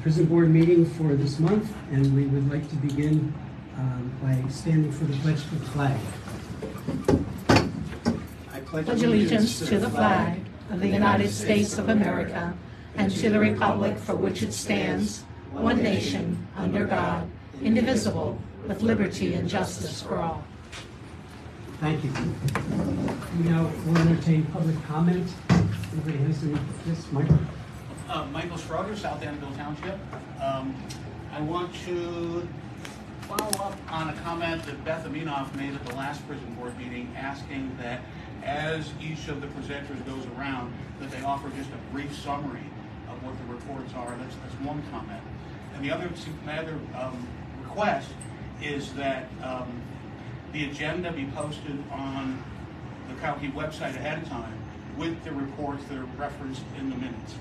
prison board meeting for this month, and we would like to begin by standing for the pledge to the flag. I pledge allegiance to the flag of the United States of America and to the republic for which it stands, one nation, under God, indivisible, with liberty and justice for all. Thank you. We now will entertain public comment. Anybody has any? Yes, Michael. Michael Schroeder, South Annabelle Township. I want to follow up on a comment that Beth Aminoff made at the last prison board meeting, asking that as each of the presenters goes around, that they offer just a brief summary of what the reports are. That's one comment. And my other request is that the agenda be posted on the county website ahead of time with the reports that are referenced in the minutes.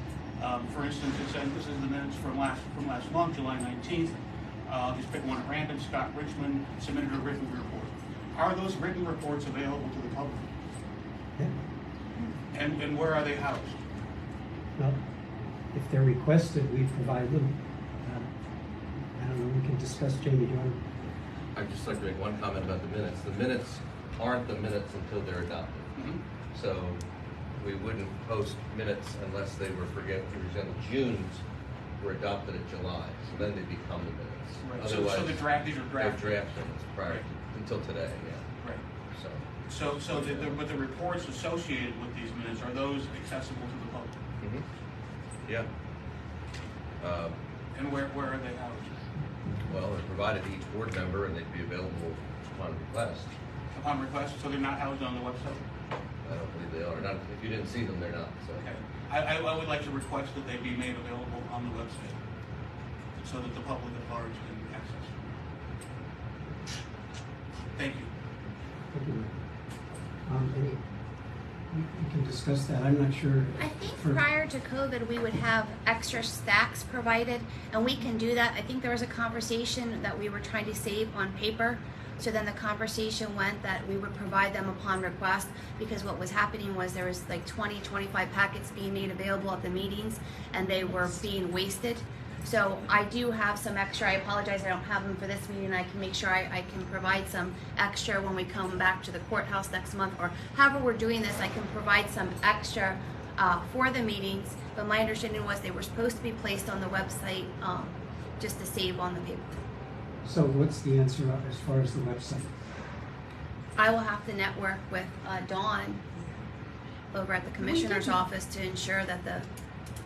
For instance, it says this is the minutes from last month, July 19th. I'll just pick one at random. Scott Richmond submitted a written report. Are those written reports available to the public? Yeah. And where are they housed? Well, if they're requested, we provide them. I don't know, we can discuss. Jamie, do you want to? I'd just like to make one comment about the minutes. The minutes aren't the minutes until they're adopted. Mm-hmm. So we wouldn't post minutes unless they were, for example, June's were adopted in July. So then they become the minutes. Right. Otherwise, so these are draft. They're draft minutes prior Right. until today, yeah. Right. So But the reports associated with these minutes, are those accessible to the public? mm-hmm. Yeah. And where are they housed? Well, they're provided to each board member and they'd be available upon request. Upon request, so they're not housed on the website? I don't believe they are. Not, if you didn't see them, they're not. So. Okay. I would like to request that they be made available on the website so that the public at large can access them. Thank you. Thank you. We can discuss that. I'm not sure. I think prior to COVID, we would have extra stacks provided, and we can do that. I think there was a conversation that we were trying to save on paper. So then the conversation went that we would provide them upon request, because what was happening was there was like 20, 25 packets being made available at the meetings and they were being wasted. So I do have some extra. I apologize, I don't have them for this meeting. I can make sure I can provide some extra when we come back to the courthouse next month, or however we're doing this, I can provide some extra for the meetings. But my understanding was they were supposed to be placed on the website just to save on the paper. So what's the answer as far as the website? I will have to network with Dawn over at the commissioner's office to ensure that the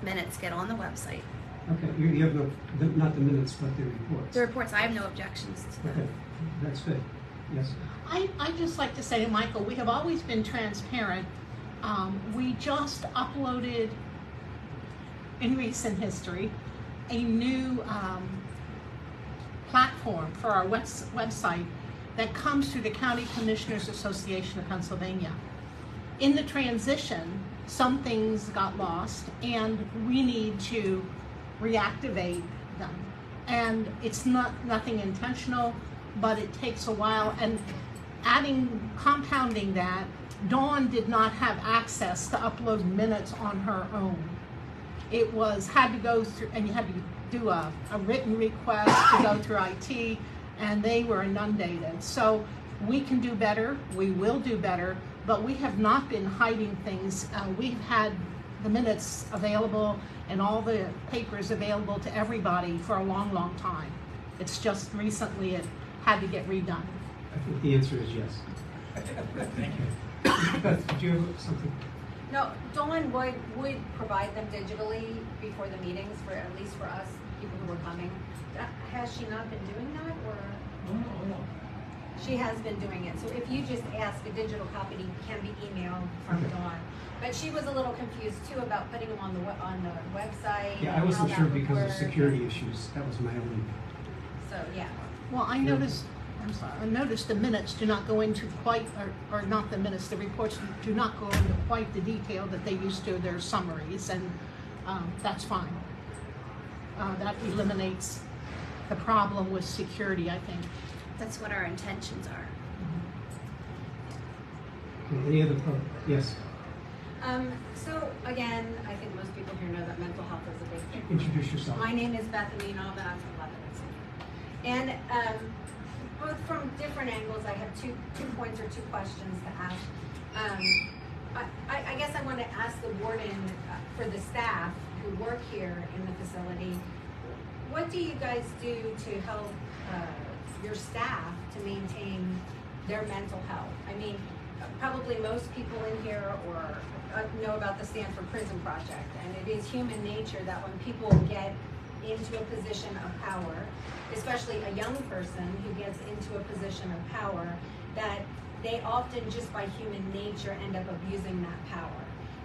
minutes get on the website. Okay, you have not the minutes, but the reports. The reports, I have no objections to them. Okay, that's good. Yes. I'd just like to say to Michael, we have always been transparent. We just uploaded, in recent history, a new platform for our website that comes through the County Commissioners Association of Pennsylvania. In the transition, some things got lost and we need to reactivate them. And it's nothing intentional, but it takes a while. And compounding that, Dawn did not have access to upload minutes on her own. It had to go through, and you had to do a written request to go through IT, and they were inundated. So we can do better, we will do better, but we have not been hiding things. We've had the minutes available and all the papers available to everybody for a long, long time. It's just recently it had to get redone. I think the answer is yes. Thank you. Beth, did you have something? No, Dawn would provide them digitally before the meetings, for at least for us, people who were coming. Has she not been doing that, or? No. She has been doing it. So if you just ask, a digital copy can be emailed from Dawn. But she was a little confused too about putting them on the website. Yeah, I wasn't sure because of security issues. That was my only. So yeah. Well, I noticed the minutes do not go into quite, or not the minutes, the reports do not go into quite the detail that they used to their summaries, and that's fine. That eliminates the problem with security, I think. That's what our intentions are. Okay, any other? Yes. So again, I think most people here know that mental health is a big thing. Introduce yourself. My name is Beth Aminov, and I'm from Lebanon PA. And both from different angles, I have two points or two questions to ask. I guess I want to ask the warden for the staff who work here in the facility, what do you guys do to help your staff to maintain their mental health? I mean, probably most people in here or know about the Stanford Prison Project, and it is human nature that when people get into a position of power, especially a young person who gets into a position of power, that they often just by human nature end up abusing that power.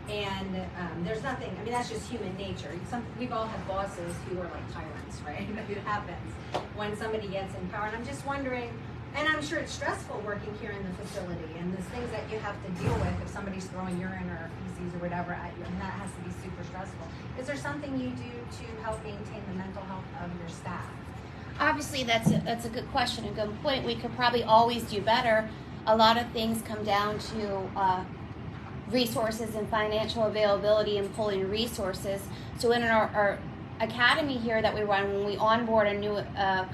And there's nothing, I mean, that's just human nature. We've all had bosses who are like tyrants, right? It happens when somebody gets in power. And I'm just wondering, and I'm sure it's stressful working here in the facility, and there's things that you have to deal with if somebody's throwing urine or feces or whatever at you, and that has to be super stressful. Is there something you do to help maintain the mental health of your staff? Obviously, that's a good question, a good point. We could probably always do better. A lot of things come down to resources and financial availability and pulling resources. So in our academy here that we run, when we onboard a new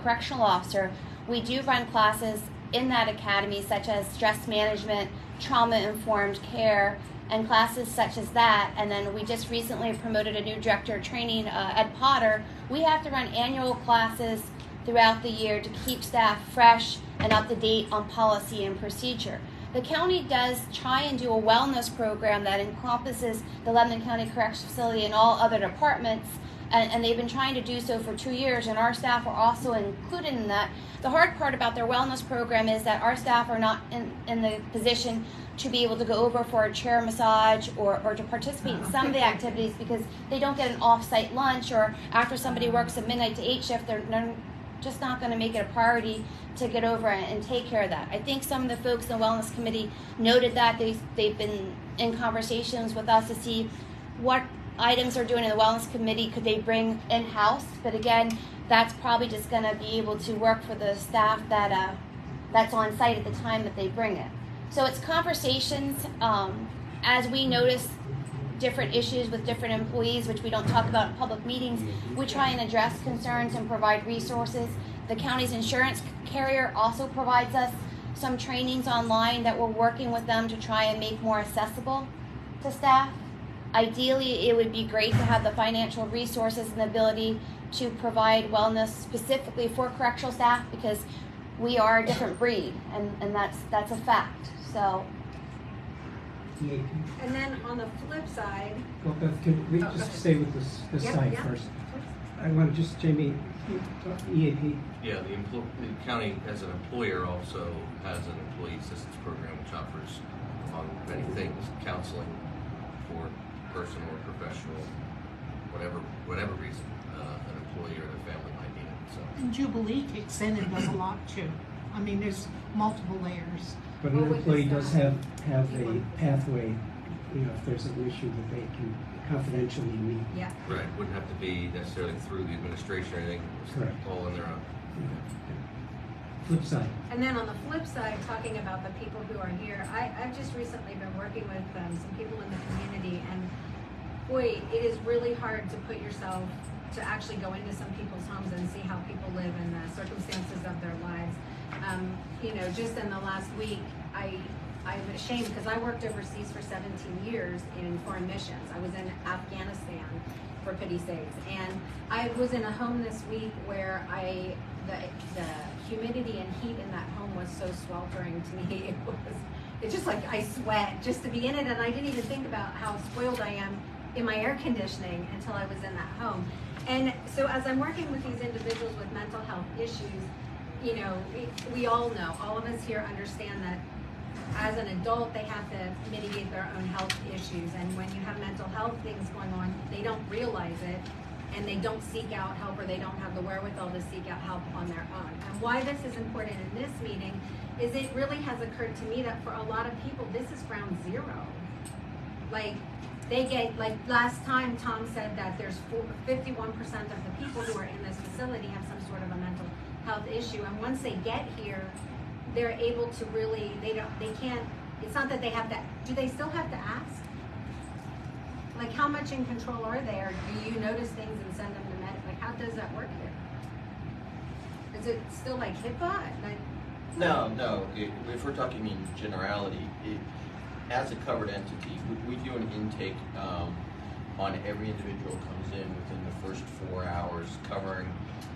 correctional officer, we do run classes in that academy such as stress management, trauma-informed care, and classes such as that. And then we just recently promoted a new director of training, Ed Potter. We have to run annual classes throughout the year to keep staff fresh and up to date on policy and procedure. The county does try and do a wellness program that encompasses the Lebanon County Correctional Facility and all other departments, and they've been trying to do so for 2 years, and our staff are also included in that. The hard part about their wellness program is that our staff are not in the position to be able to go over for a chair massage or to participate in some of the activities because they don't get an off-site lunch, or after somebody works a midnight to 8 shift, they're just not going to make it a priority to get over and take care of that. I think some of the folks in the Wellness Committee noted that they've been in conversations with us to see what items are doing in the Wellness Committee could they bring in-house, but again, that's probably just going to be able to work for the staff that's on site at the time that they bring it. So it's conversations as we notice different issues with different employees, which we don't talk about in public meetings. We try and address concerns and provide resources. The county's insurance carrier also provides us some trainings online that we're working with them to try and make more accessible to staff. Ideally, it would be great to have the financial resources and the ability to provide wellness specifically for correctional staff because we are a different breed, and that's a fact. So. And then on the flip side, Well, Beth, could we just stay with this side first? I want to just, Jamie, EAP. Yeah, the county as an employer also has an employee assistance program which offers, among many things, counseling for personal or professional, whatever reason an employee or their family might need it. So. And Jubilee kicks in and does a lot too. I mean, there's multiple layers. But an employee does have a pathway, you know, if there's an issue that they can confidentially meet. yeah. Right, wouldn't have to be necessarily through the administration or anything. It's Correct. all on their own. Flip side. And then on the flip side, talking about the people who are here, I've just recently been working with some people in the community, and boy, it is really hard to put yourself, to actually go into some people's homes and see how people live and the circumstances of their lives. You know, just in the last week, I'm ashamed because I worked overseas for 17 years in foreign missions. I was in Afghanistan, for pity's sakes, and I was in a home this week where the humidity and heat in that home was so sweltering to me. It's just like I sweat just to be in it, and I didn't even think about how spoiled I am in my air conditioning until I was in that home. And so as I'm working with these individuals with mental health issues, you know, we all know, all of us here understand that as an adult, they have to mitigate their own health issues. And when you have mental health things going on, they don't realize it, and they don't seek out help, or they don't have the wherewithal to seek out help on their own. And why this is important in this meeting is it really has occurred to me that for a lot of people, this is ground zero. Like, they get, like last time Tom said that there's 51% of the people who are in this facility have some sort of a mental health issue, and once they get here, they're able to really, they can't, it's not that they have to, do they still have to ask? Like, how much in control are they, or do you notice things and send them to med? Like, how does that work here? Is it still like HIPAA? Like, No. If we're talking in generality, as a covered entity, we do an intake on every individual who comes in within the first 4 hours, covering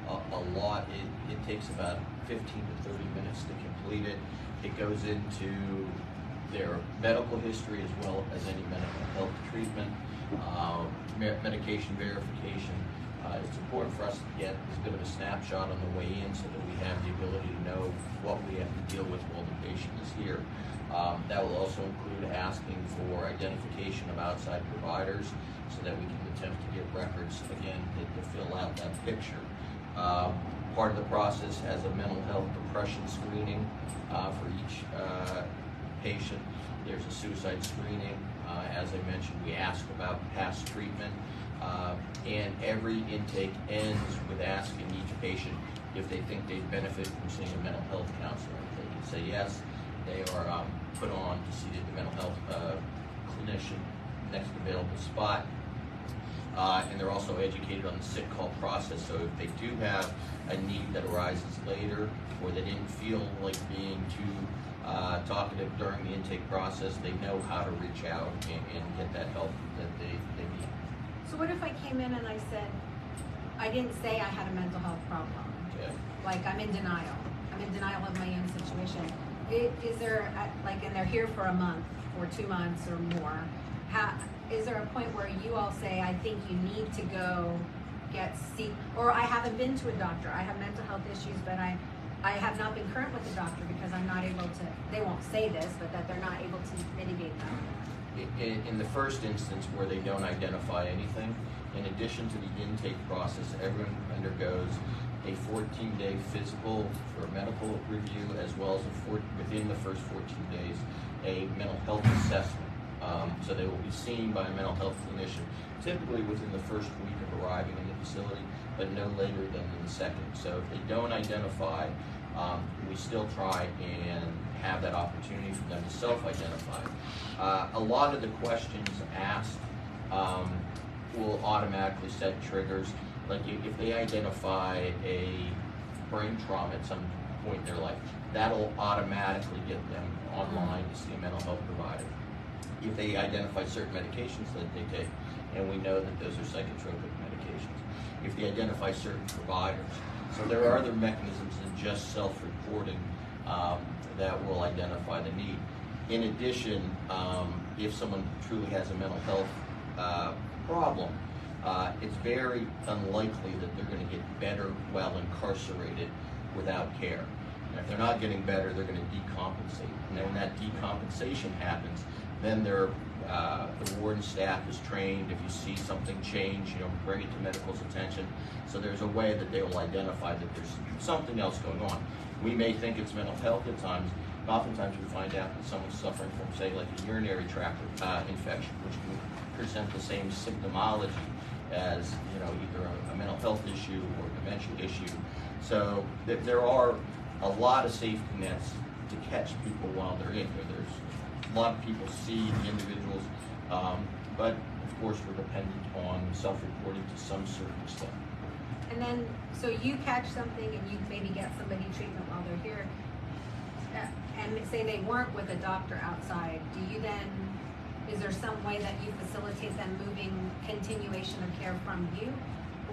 a lot. It takes about 15 to 30 minutes to complete it. It goes into their medical history as well as any medical health treatment, medication verification. It's important for us to get as good of a snapshot on the way in so that we have the ability to know what we have to deal with while the patient is here. That will also include asking for identification of outside providers so that we can attempt to get records, again, to fill out that picture. Part of the process has a mental health depression screening for each patient. There's a suicide screening. As I mentioned, we ask about past treatment. And every intake ends with asking each patient if they think they'd benefit from seeing a mental health counselor. If they can say yes, they are put on to see the mental health clinician next available spot. And they're also educated on the sick call process. So if they do have a need that arises later, or they didn't feel like being too talkative during the intake process, they know how to reach out and get that help that they need. so what if I came in and I said, I didn't say I had a mental health problem? Yeah. Like, I'm in denial. I'm in denial of my own situation. Is there, like, and they're here for a month or 2 months or more, is there a point where you all say, I think you need to go see, or I haven't been to a doctor, I have mental health issues, but I have not been current with the doctor because I'm not able to, they won't say this, but that they're not able to mitigate them? In the first instance where they don't identify anything, in addition to the intake process, everyone undergoes a 14-day physical for a medical review, as well as within the first 14 days, a mental health assessment. So they will be seen by a mental health clinician, typically within the first week of arriving in the facility, but no later than in the second. So if they don't identify, we still try and have that opportunity for them to self-identify. A lot of the questions asked will automatically set triggers. Like if they identify a brain trauma at some point in their life, that'll automatically get them online to see a mental health provider. If they identify certain medications that they take, and we know that those are psychotropic medications. If they identify certain providers. So there are other mechanisms than just self-reporting that will identify the need. In addition, if someone truly has a mental health problem, it's very unlikely that they're going to get better while incarcerated without care. And if they're not getting better, they're going to decompensate. And then when that decompensation happens, then the warden staff is trained. If you see something change, bring it to medical's attention. So there's a way that they will identify that there's something else going on. We may think it's mental health at times. Oftentimes we find out that someone's suffering from, say, like a urinary tract infection, which can present the same symptomology as either a mental health issue or dementia issue. So there are a lot of safety nets to catch people while they're in here. There's a lot of people see the individuals, but of course we're dependent on self-reporting to some certain extent. And then, so you catch something and you maybe get somebody treatment while they're here, and say they weren't with a doctor outside, is there some way that you facilitate them moving continuation of care from you,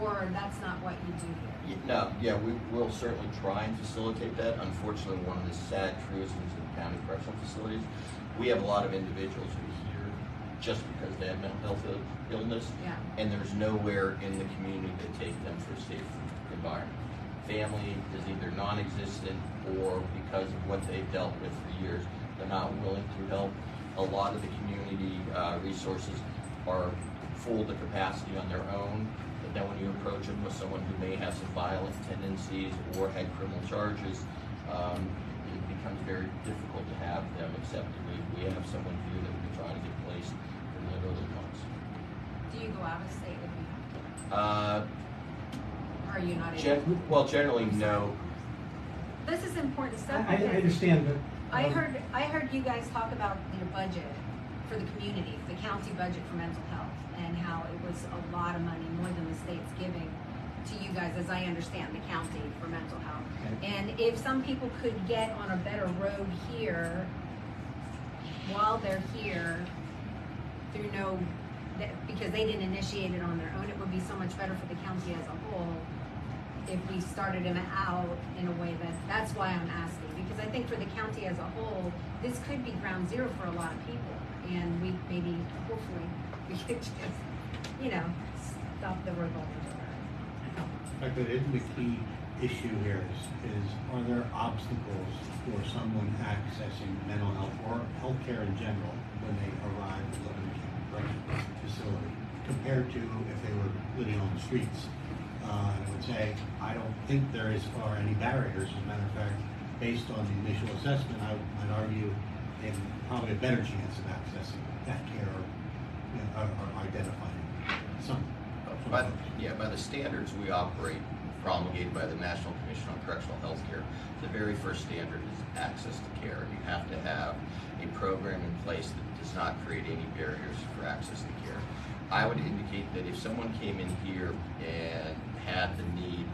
or that's not what you do here? No, yeah, we will certainly try and facilitate that. Unfortunately, one of the sad truths is in county correctional facilities, we have a lot of individuals who are here just because they have mental health illness, and there's nowhere in the community to take them for a safe environment. Family is either non-existent, or because of what they've dealt with for years, they're not willing to help. A lot of the community resources are full to capacity on their own, but then when you approach them with someone who may have some violent tendencies or had criminal charges, it becomes very difficult to have them accepted. We have someone here that we've been trying to get placed for literally months. Do you go out of state if you have to? Or are you not able? Well, generally, no. This is important stuff. I understand, but I heard you guys talk about your budget for the community, the county budget for mental health, and how it was a lot of money, more than the state's giving to you guys, as I understand, the county for mental health. Okay. And if some people could get on a better road here while they're here through because they didn't initiate it on their own, it would be so much better for the county as a whole if we started them out in a way that's why I'm asking, because I think for the county as a whole, this could be ground zero for a lot of people, and we hopefully we could just, stop the revolving door. Isn't the key issue here is are there obstacles for someone accessing mental health or healthcare in general when they arrive at the Lebanon Correctional Facility compared to if they were living on the streets? I would say I don't think there is any barriers. As a matter of fact, based on the initial assessment, I'd argue they have probably a better chance of accessing that care or identifying some. By the standards we operate, promulgated by the National Commission on Correctional Health Care, the very first standard is access to care. You have to have a program in place that does not create any barriers for access to care. I would indicate that if someone came in here and had the need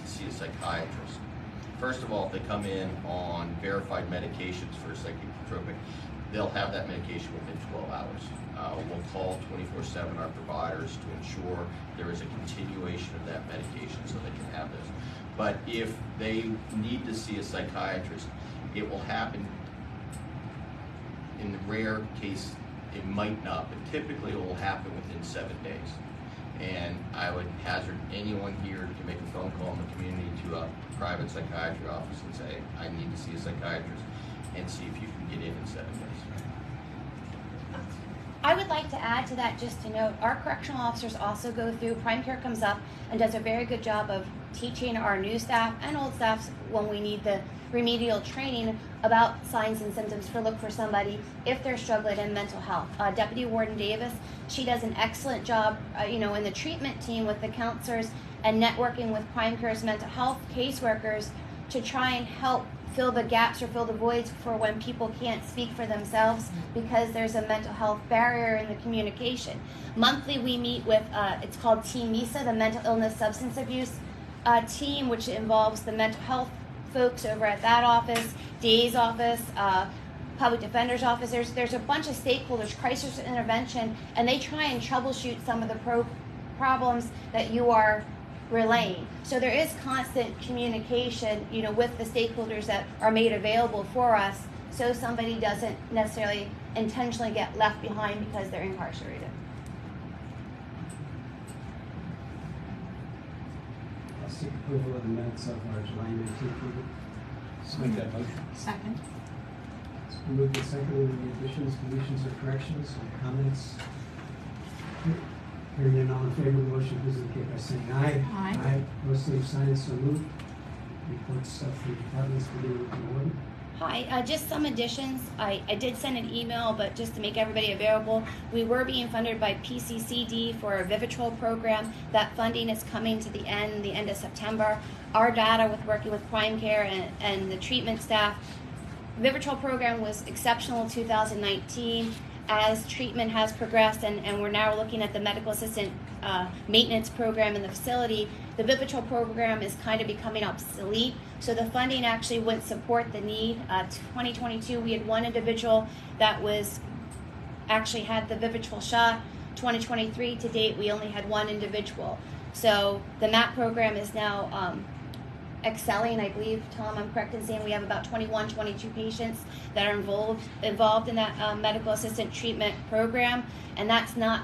to see a psychiatrist, first of all, if they come in on verified medications for a psychotropic, they'll have that medication within 12 hours. We'll call 24/7 our providers to ensure there is a continuation of that medication so they can have this. But if they need to see a psychiatrist, it will happen. In the rare case, it might not, but typically it will happen within 7 days. And I would hazard anyone here to make a phone call in the community to a private psychiatry office and say, I need to see a psychiatrist, and see if you can get in 7 days. I would like to add to that, just to note, our correctional officers also go through, Prime Care comes up and does a very good job of teaching our new staff and old staff when we need the remedial training about signs and symptoms look for somebody if they're struggling in mental health. Deputy Warden Davis, she does an excellent job, in the treatment team with the counselors and networking with Prime Care's mental health caseworkers to try and help fill the gaps or fill the voids for when people can't speak for themselves because there's a mental health barrier in the communication. Monthly we meet with, it's called Team MISA, the Mental Illness Substance Abuse team, which involves the mental health folks over at that office, DA's office, public defender's office. There's a bunch of stakeholders, crisis intervention, and they try and troubleshoot some of the problems that you are relaying. So there is constant communication, with the stakeholders that are made available for us, so somebody doesn't necessarily intentionally get left behind because they're incarcerated. I'll seek approval of the minutes of our July 19th meeting. Make that motion. Second. It's been moved and seconded. Any additions, deletions, or corrections, or comments? Hearing none, all in favor of the motion, please indicate by saying aye. Aye. Opposed, same sign, so moved. Reports from departments, beginning with the warden. Hi, just some additions. I did send an email, but just to make everybody available, we were being funded by PCCD for a Vivitrol program. That funding is coming to the end of September. Our data with working with Prime Care and the treatment staff, Vivitrol program was exceptional in 2019. As treatment has progressed and we're now looking at the medical assistant maintenance program in the facility, the Vivitrol program is kind of becoming obsolete. So the funding actually wouldn't support the need. 2022, we had one individual that was actually had the Vivitrol shot. 2023, to date, we only had one individual. So the MAP program is now excelling. I believe, Tom, I'm correct in saying we have about 21, 22 patients that are involved in that medical assistant treatment program, and that's not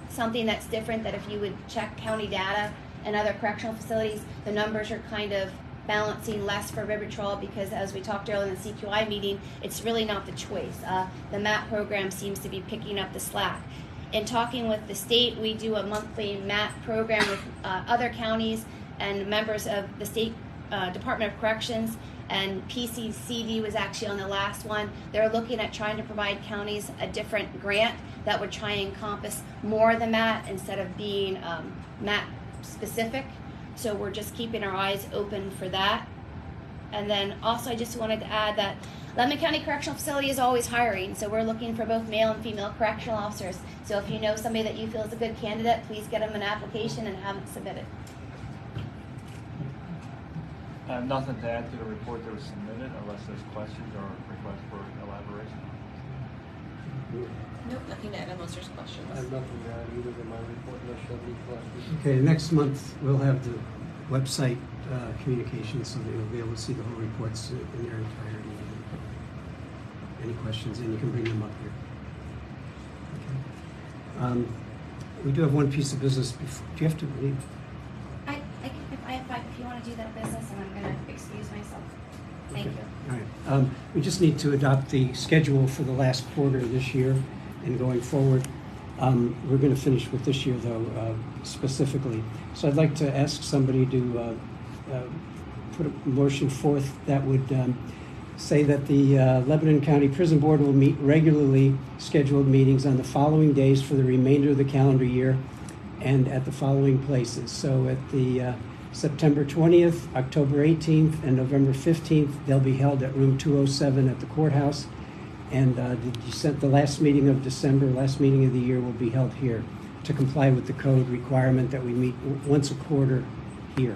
something that's different. That if you would check county data and other correctional facilities, the numbers are kind of balancing less for Vivitrol because, as we talked earlier in the CQI meeting, it's really not the choice. The MAP program seems to be picking up the slack. In talking with the state, we do a monthly MAP program with other counties and members of the state Department of Corrections, and PCCD was actually on the last one. They're looking at trying to provide counties a different grant that would try and encompass more than that instead of being MAP specific. So we're just keeping our eyes open for that. And then also I just wanted to add that Lebanon County Correctional Facility is always hiring, so we're looking for both male and female correctional officers. So if you know somebody that you feel is a good candidate, please get them an application and have them submitted. Nothing to add to the report that was submitted unless there's questions or requests for elaboration. Nope, nothing to add unless there's questions. I have nothing to add either in my report unless you have any questions. Okay, next month we'll have the website communication so that you'll be able to see the whole reports in their entirety. Any questions, and you can bring them up here. Okay. We do have one piece of business before. Do you have to leave? If you want to do that business, and I'm going to excuse myself. Thank you. All right. We just need to adopt the schedule for the last quarter of this year and going forward. We're going to finish with this year, though, specifically. So I'd like to ask somebody to put a motion forth that would say that the Lebanon County Prison Board will meet regularly scheduled meetings on the following days for the remainder of the calendar year and at the following places. So at the September 20th, October 18th, and November 15th, they'll be held at room 207 at the courthouse. And the last meeting of December, last meeting of the year, will be held here to comply with the code requirement that we meet once a quarter here.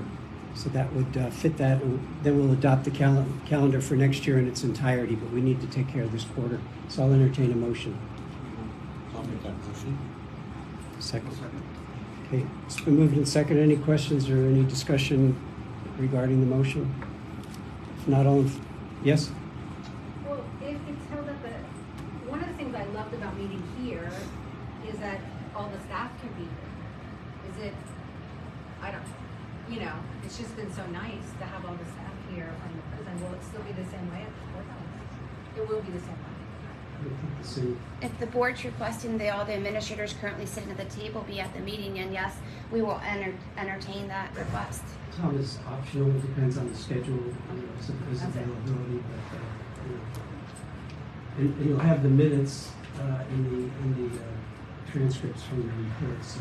So that would fit that. Then we'll adopt the calendar for next year in its entirety, but we need to take care of this quarter. So I'll entertain a motion. I'll make that motion. Second. Okay, it's been moved and seconded. Any questions or any discussion regarding the motion? If not, all yes? Well, if it's held at the, one of the things I loved about meeting here is that all the staff can be here. Is it, I don't, it's just been so nice to have all the staff here from the prison. Will it still be the same way at the courthouse? It will be the same way. If the board's requesting all the administrators currently sitting at the table be at the meeting, and yes, we will entertain that request. Tom is optional. It depends on the schedule, his availability. But, and you'll have the minutes in the transcripts from the report. So,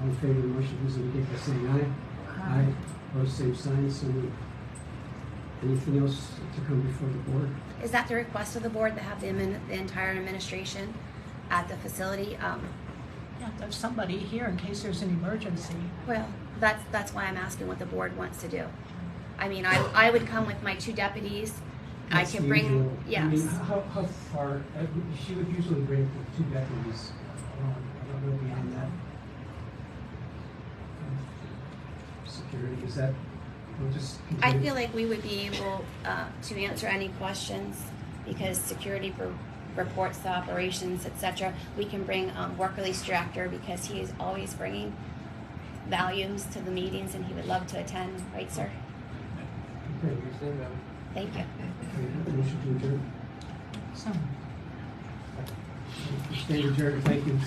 all in favor of the motion, please indicate by saying aye. Aye. Opposed, same sign. So anything else to come before the board? Is that the request of the board to have the entire administration at the facility? Yeah, there's somebody here in case there's an emergency. Well, that's why I'm asking what the board wants to do. I mean, I would come with my 2 deputies. That's I can bring, usual. yes. I mean, how far, she would usually bring the 2 deputies. I don't know beyond that. Security, is that, we'll just continue? I feel like we would be able to answer any questions because security reports the operations, etc. We can bring work release director because he is always bringing volumes to the meetings and he would love to attend, right, sir? Okay. Thank you. Okay, motion to adjourn. So. Stand adjourned. Thank you.